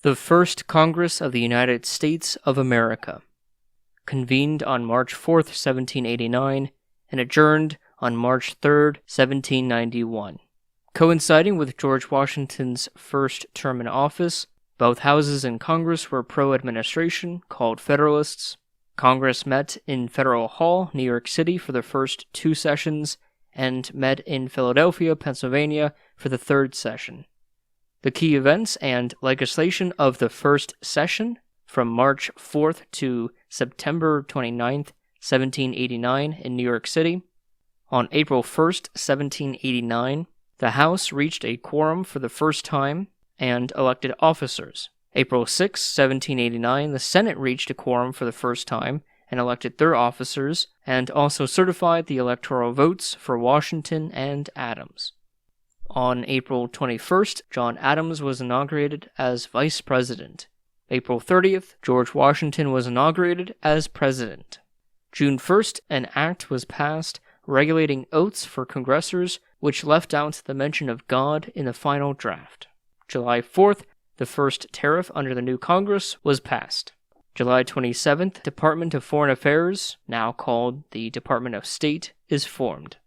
The First Congress of the United States of America, convened on March 4th, 1789, and adjourned on March 3rd, 1791. Coinciding with George Washington's first term in office, both houses in Congress were pro-administration, called Federalists. Congress met in Federal Hall, New York City for the first two sessions, and met in Philadelphia, Pennsylvania for the third session. The key events and legislation of the first session, from March 4th to September 29th, 1789 in New York City. On April 1st, 1789, the House reached a quorum for the first time and elected officers. April 6, 1789, the Senate reached a quorum for the first time and elected their officers, and also certified the electoral votes for Washington and Adams. On April 21st, John Adams was inaugurated as Vice President. April 30th, George Washington was inaugurated as President. June 1st, an act was passed regulating oaths for congressors, which left out the mention of God in the final draft. July 4th, the first tariff under the new Congress was passed. July 27th, Department of Foreign Affairs, now called the Department of State, is formed.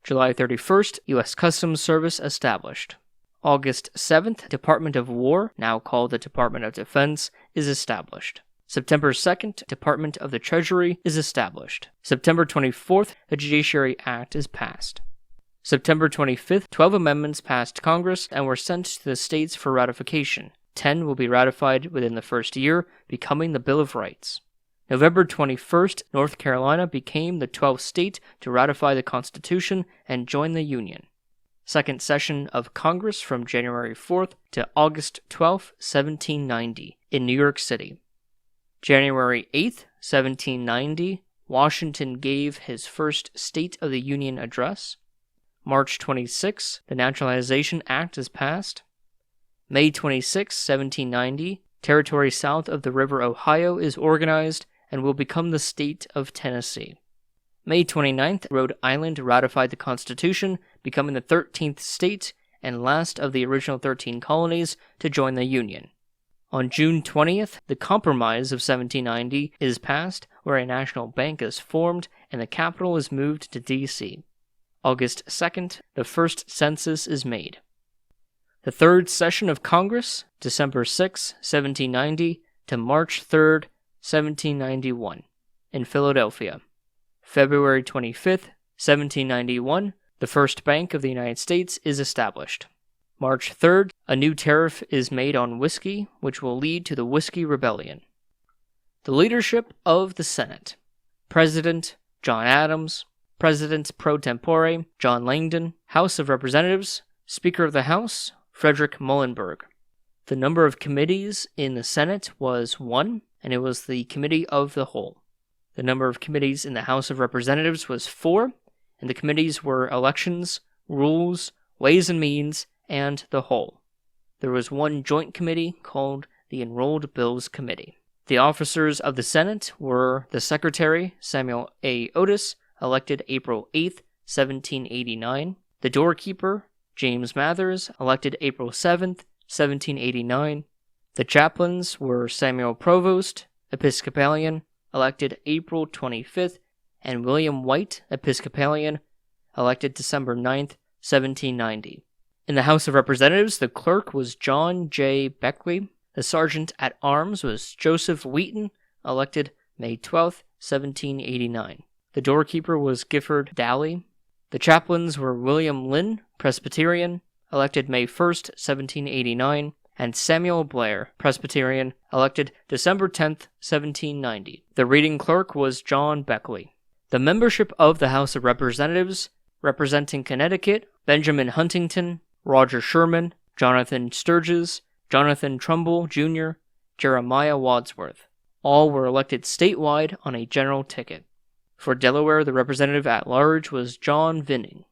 July 31st, U.S. Customs Service established. August 7th, Department of War, now called the Department of Defense, is established. September 2nd, Department of the Treasury is established. September 24th, the Judiciary Act is passed. September 25th, 12 amendments passed Congress and were sent to the states for ratification. 10 will be ratified within the first year, becoming the Bill of Rights. November 21st, North Carolina became the 12th state to ratify the Constitution and join the Union. Second session of Congress from January 4th to August 12th, 1790, in New York City. January 8th, 1790, Washington gave his first State of the Union address. March 26th, the Naturalization Act is passed. May 26, 1790, territory south of the River Ohio is organized and will become the state of Tennessee. May 29th, Rhode Island ratified the Constitution, becoming the 13th state and last of the original 13 colonies to join the Union. On June 20th, the Compromise of 1790 is passed, where a national bank is formed and the capital is moved to D.C. August 2nd, the first census is made. The third session of Congress, December 6, 1790 to March 3, 1791, in Philadelphia. February 25, 1791, the first bank of the United States is established. March 3rd, a new tariff is made on whiskey, which will lead to the Whiskey Rebellion. The leadership of the Senate. President, John Adams. President pro tempore, John Langdon. House of Representatives. Speaker of the House, Frederick Muhlenberg. The number of committees in the Senate was 1, and it was the Committee of the Whole. The number of committees in the House of Representatives was 4, and the committees were Elections, Rules, Ways and Means, and the Whole. There was one joint committee called the Enrolled Bills Committee. The officers of the Senate were the Secretary, Samuel A. Otis, elected April 8, 1789, the Doorkeeper, James Mathers, elected April 7th, 1789. The chaplains were Samuel Provost, Episcopalian, elected April 25th, and William White, Episcopalian, elected December 9th, 1790. In the House of Representatives, the clerk was John J. Beckley. The sergeant at arms was Joseph Wheaton, elected May 12th, 1789. The doorkeeper was Gifford Dalley. The chaplains were William Lynn, Presbyterian, elected May 1st, 1789, and Samuel Blair, Presbyterian, elected December 10th, 1790. The reading clerk was John Beckley. The membership of the House of Representatives, representing Connecticut, Benjamin Huntington, Roger Sherman, Jonathan Sturgis, Jonathan Trumbull, Jr., Jeremiah Wadsworth. All were elected statewide on a general ticket. For Delaware, the representative at large was John Vinning.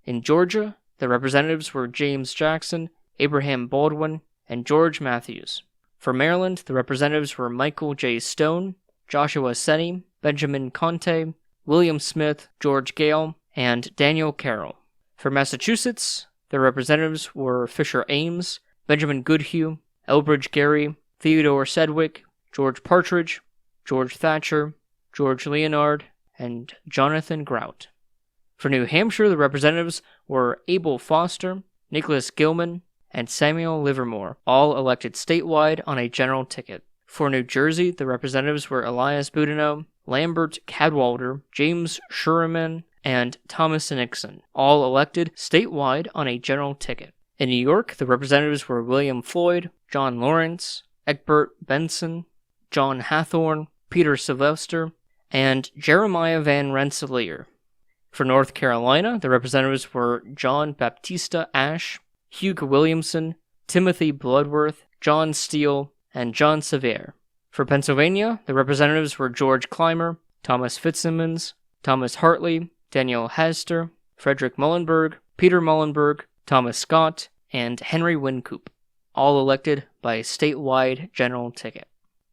In Georgia, the representatives were James Jackson, Abraham Baldwin, and George Matthews. For Maryland, the representatives were Michael J. Stone, Joshua Seney, Benjamin Conte, William Smith, George Gale, and Daniel Carroll. For Massachusetts, the representatives were Fisher Ames, Benjamin Goodhue, Elbridge Gerry, Theodore Sedgwick, George Partridge, George Thatcher, George Leonard, and Jonathan Grout. For New Hampshire, the representatives were Abel Foster, Nicholas Gilman, and Samuel Livermore, all elected statewide on a general ticket. For New Jersey, the representatives were Elias Boudinot, Lambert Cadwalder, James Sherman, and Thomas Nixon, all elected statewide on a general ticket. In New York, the representatives were William Floyd, John Lawrence, Egbert Benson, John Hathorne, Peter Sylvester, and Jeremiah Van Rensselaer. For North Carolina, the representatives were John Baptista Ashe, Hugh Williamson, Timothy Bloodworth, John Steele, and John Sevier. For Pennsylvania, the representatives were George Clymer, Thomas Fitzsimmons, Thomas Hartley, Daniel Haster, Frederick Muhlenberg, Peter Muhlenberg, Thomas Scott, and Henry Wynkoop, all elected by a statewide general ticket.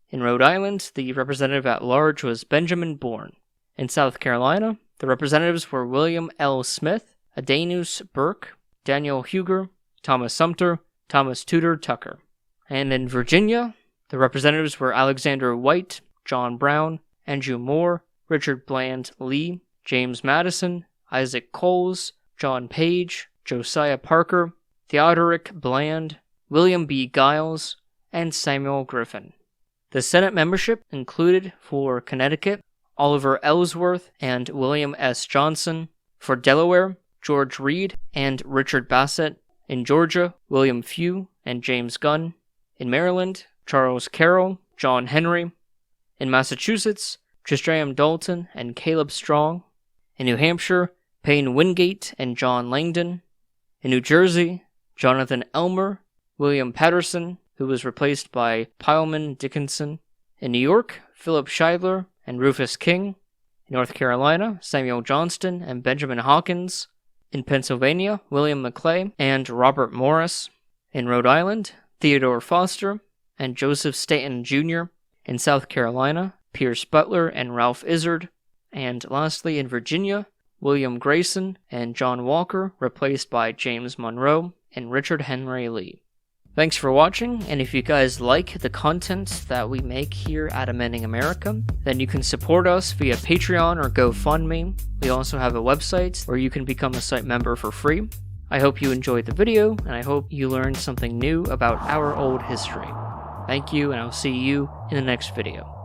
In Rhode Island, the representative at large was Benjamin Bourne. In South Carolina, the representatives were William L. Smith, Adanus Burke, Daniel Huger, Thomas Sumter, Thomas Tudor Tucker. And in Virginia, the representatives were Alexander White, John Brown, Andrew Moore, Richard Bland Lee, James Madison, Isaac Coles, John Page, Josiah Parker, Theodoric Bland, William B. Giles, and Samuel Griffin. The Senate membership included, for Connecticut, Oliver Ellsworth and William S. Johnson. For Delaware, George Reed and Richard Bassett. In Georgia, William Few and James Gunn. In Maryland, Charles Carroll, John Henry. In Massachusetts, Tristram Dalton and Caleb Strong. In New Hampshire, Payne Wingate and John Langdon. In New Jersey, Jonathan Elmer, William Patterson, who was replaced by Pileman Dickinson. In New York, Philip Scheidler and Rufus King. In North Carolina, Samuel Johnston and Benjamin Hawkins. In Pennsylvania, William Maclay and Robert Morris. In Rhode Island, Theodore Foster and Joseph Staton Jr. In South Carolina, Pierce Butler and Ralph Izard. And lastly, in Virginia, William Grayson and John Walker, replaced by James Monroe and Richard Henry Lee. Thanks for watching, and if you guys like the content that we make here at Amending America, then you can support us via Patreon or GoFundMe. We also have a website where you can become a site member for free. I hope you enjoyed the video, and I hope you learned something new about our old history. Thank you, and I'll see you in the next video.